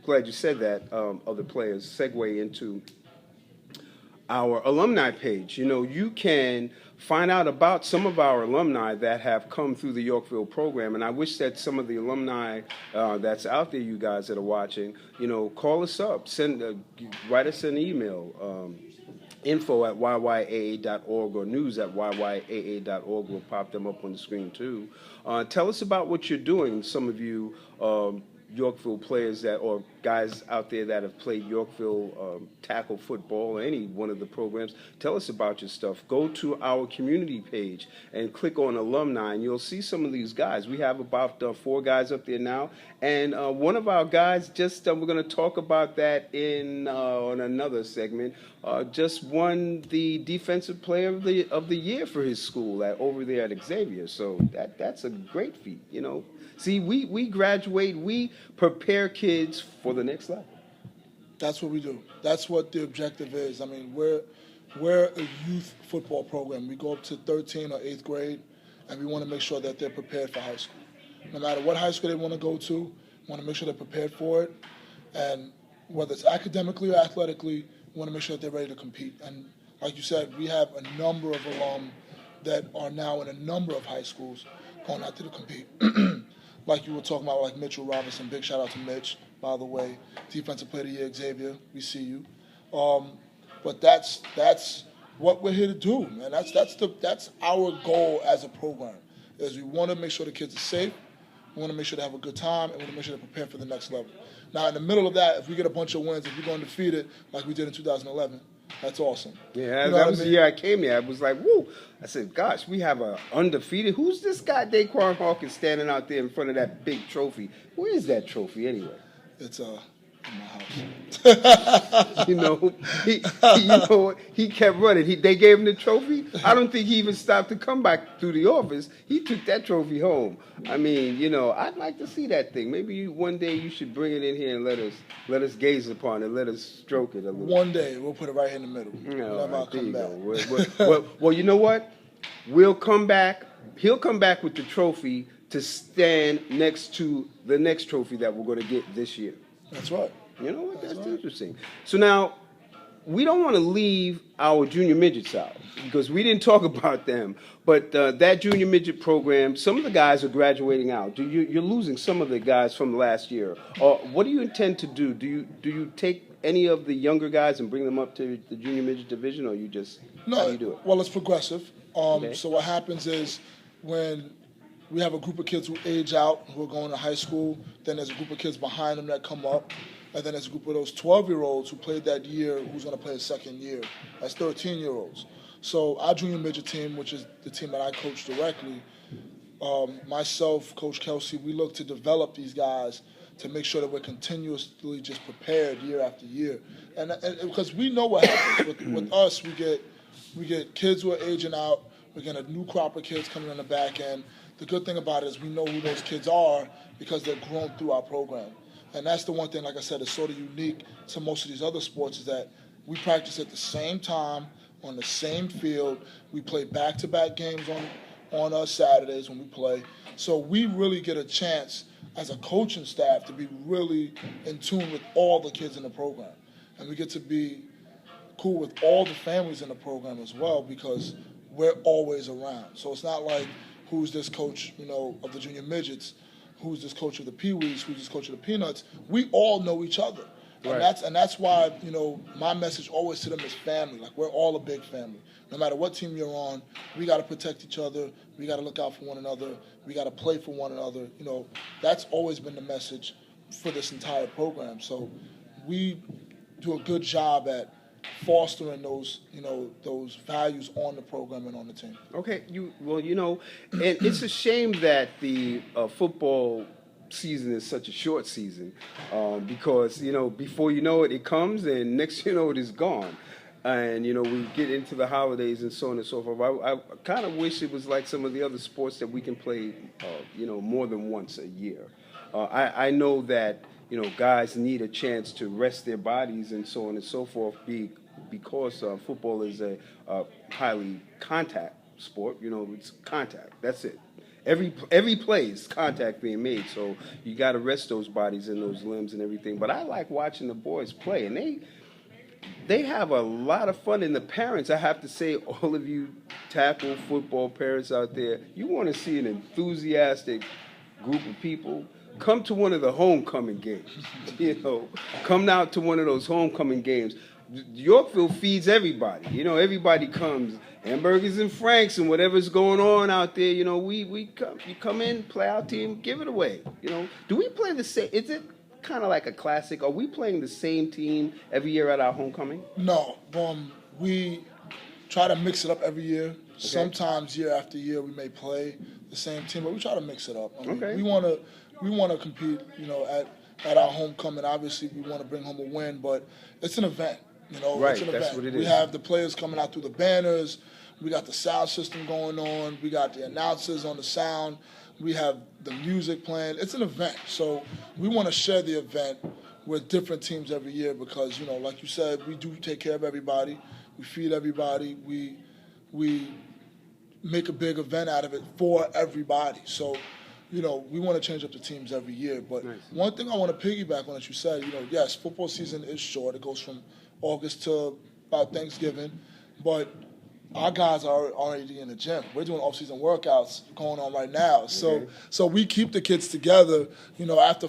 Glad you said that. Other players segue into our alumni page. You can find out about some of our alumni that have come through the Yorkville program, and I wish that some of the alumni that's out there, you guys that are watching, call us up, write us an email. info@yyaa.org or news@yyaa.org will pop them up on the screen too. Tell us about what you're doing. Some of you Yorkville players or guys out there that have played Yorkville tackle football or any one of the programs, tell us about your stuff. Go to our community page and click on alumni, and you'll see some of these guys. We have about 4 guys up there now, and one of our guys we're going to talk about that on another segment. Just won the defensive player of the year for his school over there at Xavier. So that's a great feat. See, we graduate, we prepare kids for the next level. That's what we do. That's what the objective is. I mean, we're a youth football program. We go up to 13 or 8th grade, and we want to make sure that they're prepared for high school. No matter what high school they want to go to, we want to make sure they're prepared for it. And whether it's academically or athletically, we want to make sure that they're ready to compete. And like you said, we have a number of alum that are now in a number of high schools going out there to compete. Like you were talking about, like Mitchell Robinson. Big shout out to Mitch, by the way. Defensive Player of the Year, Xavier. We see you. But that's what we're here to do, man. That's our goal as a program. Is we want to make sure the kids are safe. We want to make sure they have a good time, and we want to make sure they're prepared for the next level. Now, in the middle of that, if we get a bunch of wins, if we're going undefeated like we did in 2011, that's awesome. Yeah, that was the year I came here. I was like, woo. I said, gosh, we have a undefeated. Who's this guy, Daquan Hawkins, standing out there in front of that big trophy? Where is that trophy anyway? It's in my house. He kept running. They gave him the trophy. I don't think he even stopped to come back through the office. He took that trophy home. I mean, I'd like to see that thing. Maybe one day you should bring it in here and let us gaze upon it, let us stroke it a little. One day we'll put it right here in the middle. I'll come back. Well, you know what? We'll come back. He'll come back with the trophy to stand next to the next trophy that we're going to get this year. That's right. You know what? That's right. Interesting. So now, we don't want to leave our junior midgets out because we didn't talk about them. But that junior midget program, some of the guys are graduating out. You're losing some of the guys from last year. What do you intend to do? Do you take any of the younger guys and bring them up to the junior midget division, or how do you do it? Well, it's progressive. Okay. So what happens is when we have a group of kids who age out, who are going to high school, then there's a group of kids behind them that come up, and then there's a group of those 12-year-olds who played that year who's going to play a second year. That's 13-year-olds. So our junior midget team, which is the team that I coach directly, myself, Coach Kelsey, we look to develop these guys to make sure that we're continuously just prepared year after year. And because we know what happens. With us, we get kids who are aging out. We're getting a new crop of kids coming on the back end. The good thing about it is we know who those kids are because they're grown through our program. And that's the one thing, like I said, is sort of unique to most of these other sports is that we practice at the same time, on the same field. We play back-to-back games on Saturdays when we play. So we really get a chance as a coaching staff to be really in tune with all the kids in the program. And we get to be cool with all the families in the program as well because we're always around. So it's not like who's this coach, of the junior midgets, who's this coach of the peewees, who's this coach of the peanuts. We all know each other. Right. And that's why, my message always to them is family. Like, we're all a big family. No matter what team you're on, we got to protect each other. We got to look out for one another. We got to play for one another. That's always been the message for this entire program. So we do a good job at fostering those values on the program and on the team. Okay, and it's a shame that the football season is such a short season because before you know it, it comes, and next you know it is gone. And we get into the holidays and so on and so forth. I kind of wish it was like some of the other sports that we can play, more than once a year. I know that guys need a chance to rest their bodies and so on and so forth because football is a highly contact sport. It's contact. That's it. Every play is contact being made, so you got to rest those bodies and those limbs and everything. But I like watching the boys play, and they have a lot of fun. And the parents, I have to say, all of you tackle football parents out there, you want to see an enthusiastic group of people. Come to one of the homecoming games. Come out to one of those homecoming games. Yorkville feeds everybody. Everybody comes. Hamburgers and Franks and whatever's going on out there. We come. You come in, play our team, give it away. Do we play the same? Is it kind of like a classic? Are we playing the same team every year at our homecoming? No. We try to mix it up every year. Okay. Sometimes year after year we may play the same team, but we try to mix it up. Okay. We want to compete. At our homecoming. Obviously, we want to bring home a win, but it's an event. Right, it's an that's event. what it is. We have the players coming out through the banners. We got the sound system going on. We got the announcers on the sound. We have the music playing. It's an event. So we want to share the event with different teams every year because, like you said, we do take care of everybody. We feed everybody. We make a big event out of it for everybody. So, we want to change up the teams every year. But nice. One thing I want to piggyback on that you said, yes, football season is short. It goes from August to about Thanksgiving. But our guys are already in the gym. We're doing off-season workouts going on right now. Okay. So we keep the kids together, after,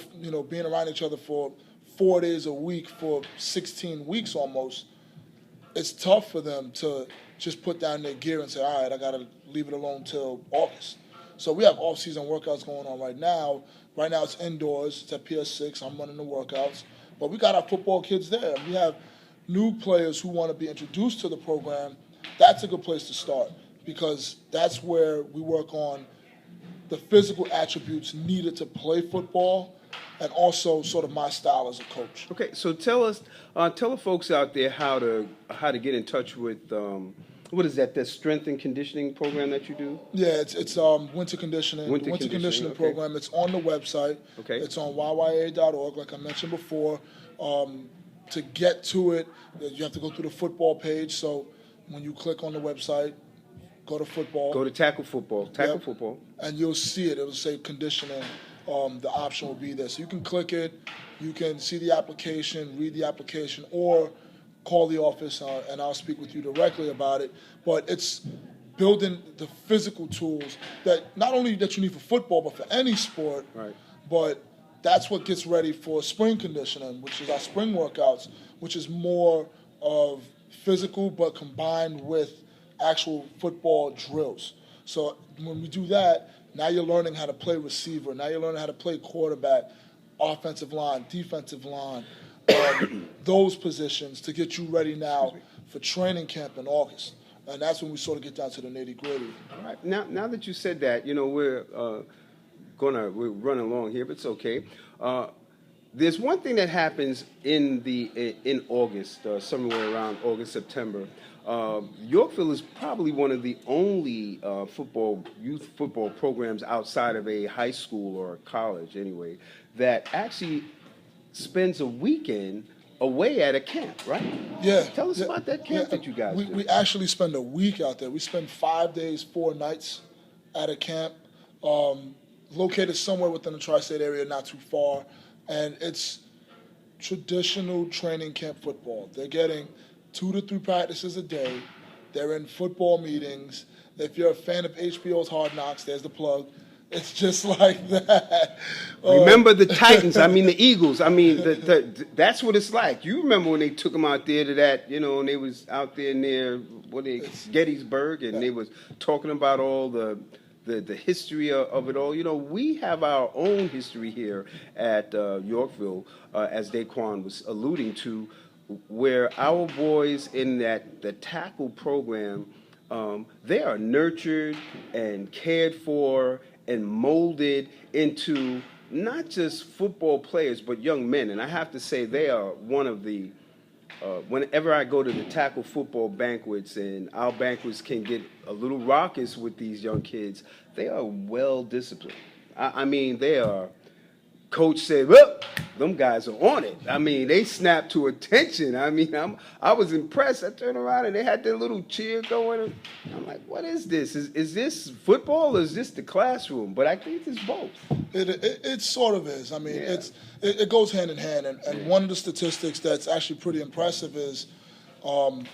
being around each other for 4 days a week for 16 weeks almost. It's tough for them to just put down their gear and say, all right, I got to leave it alone till August. So we have off-season workouts going on right now. Right now it's indoors. It's at PS6. I'm running the workouts. But we got our football kids there. We have new players who want to be introduced to the program. That's a good place to start because that's where we work on the physical attributes needed to play football and also sort of my style as a coach. Okay, so tell the folks out there how to get in touch with what is that? The strength and conditioning program that you do? Yeah, it's winter conditioning. Winter conditioning okay. program. It's on the website. Okay. It's on yyA.org, like I mentioned before. To get to it, you have to go through the football page. So when you click on the website, go to football. Go to tackle football. Football. And you'll see it. It'll say conditioning. The option will be there. So you can click it. You can see the application, read the application, or call the office and I'll speak with you directly about it. But it's building the physical tools that not only that you need for football, but for any sport. Right. But that's what gets ready for spring conditioning, which is our spring workouts, which is more of physical but combined with actual football drills. So when we do that, now you're learning how to play receiver. Now you're learning how to play quarterback, offensive line, defensive line, those positions to get you ready now for training camp in August. And that's when we sort of get down to the nitty-gritty. All right. Now that you said that, we're running along here, but it's okay. There's one thing that happens in August, somewhere around August, September. Yorkville is probably one of the only youth football programs outside of a high school or a college, anyway, that actually spends a weekend away at a camp, right? Yeah. Tell us about that camp that you guys do. We actually spend a week out there. We spend 5 days, 4 nights at a camp, located somewhere within the tri-state area, not too far, and it's traditional training camp football. They're getting 2 to 3 practices a day. They're in football meetings. If you're a fan of HBO's Hard Knocks, there's the plug. It's just like that. Remember the Titans, the Eagles. That's what it's like. You remember when they took them out there to that, and they was out there near Gettysburg, and they was talking about all the history of it all. We have our own history here at Yorkville, as Daquan was alluding to, where our boys in the tackle program, they are nurtured and cared for and molded into not just football players, but young men. And I have to say they are one of the, whenever I go to the tackle football banquets, and our banquets can get a little raucous with these young kids, they are well disciplined. They are coach said, "Well, them guys are on it." I mean, they snapped to attention. I mean, I was impressed. I turned around and they had their little cheer going. I'm like, what is this? Is this football or is this the classroom? But I think it's both. It sort of is. I mean, it goes hand in hand. And one of the statistics that's actually pretty impressive is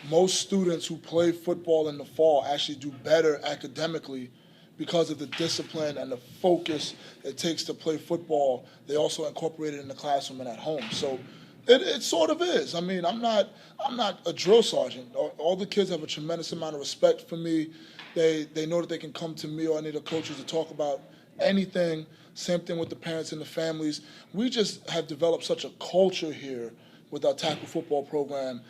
most students who play football in the fall actually do better academically because of the discipline and the focus it takes to play football. They also incorporate it in the classroom and at home. So it sort of is. I mean, I'm not a drill sergeant. All the kids have a tremendous amount of respect for me. They know that they can come to me or any of the coaches to talk about anything. Same thing with the parents and the families. We just have developed such a culture here with our tackle football program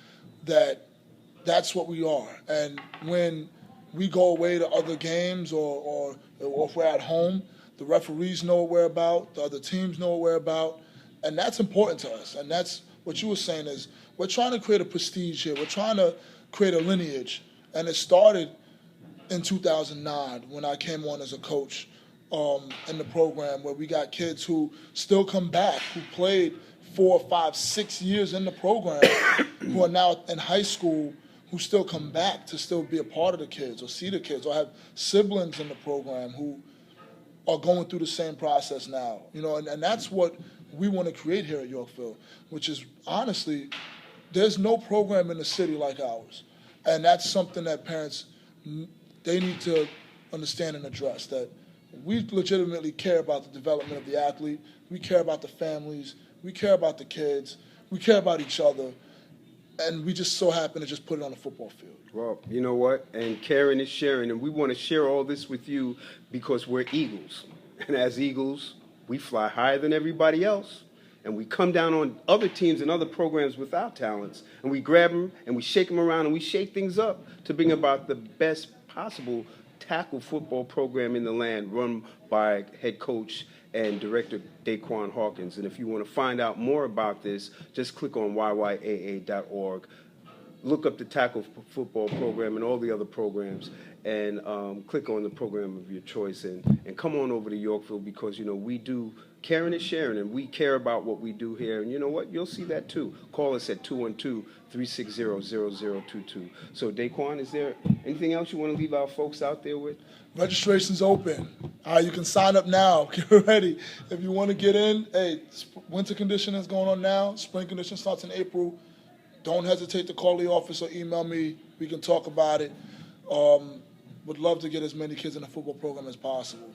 that's what we are. And when we go away to other games or if we're at home, the referees know what we're about, the other teams know what we're about, and that's important to us. And that's what you were saying is we're trying to create a prestige here. We're trying to create a lineage. And it started in 2009 when I came on as a coach in the program, where we got kids who still come back, who played 4, 5, 6 years in the program, who are now in high school, who still come back to still be a part of the kids or see the kids or have siblings in the program who are going through the same process now. You know, and that's what we want to create here at Yorkville, which is, honestly, there's no program in the city like ours. And that's something that parents, they need to understand and address, that we legitimately care about the development of the athlete. We care about the families. We care about the kids. We care about each other. And we just so happen to just put it on the football field. Well, you know what? And caring is sharing. And we want to share all this with you because we're Eagles. And as Eagles, we fly higher than everybody else. And we come down on other teams and other programs without talents. And we grab them and we shake them around and we shake things up to bring about the best possible tackle football program in the land, run by head coach and Director Daquan Hawkins. And if you want to find out more about this, just click on yyaa.org. Look up the tackle football program and all the other programs, and click on the program of your choice. And come on over to Yorkville because, you know, we do caring and sharing, and we care about what we do here. And you know what? You'll see that too. Call us at 212-360-0022. So, Daquan, is there anything else you want to leave our folks out there with? Registration's open. You can sign up now. Get ready. If you want to get in, hey, winter conditioning is going on now. Spring conditioning starts in April. Don't hesitate to call the office or email me. We can talk about it. Would love to get as many kids in the football program as possible.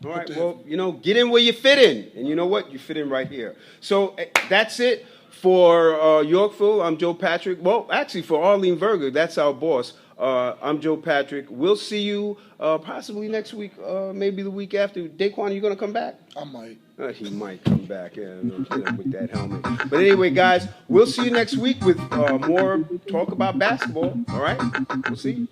All right, well, you know, get in where you fit in. And you know what? You fit in right here. So that's it for Yorkville. I'm Joe Patrick. Well, actually, for Arlene Verger, that's our boss. I'm Joe Patrick. We'll see you possibly next week, maybe the week after. Daquan, are you going to come back? I might. He might come back, yeah, with that helmet. But anyway, guys, we'll see you next week with more talk about basketball. All right? We'll see you.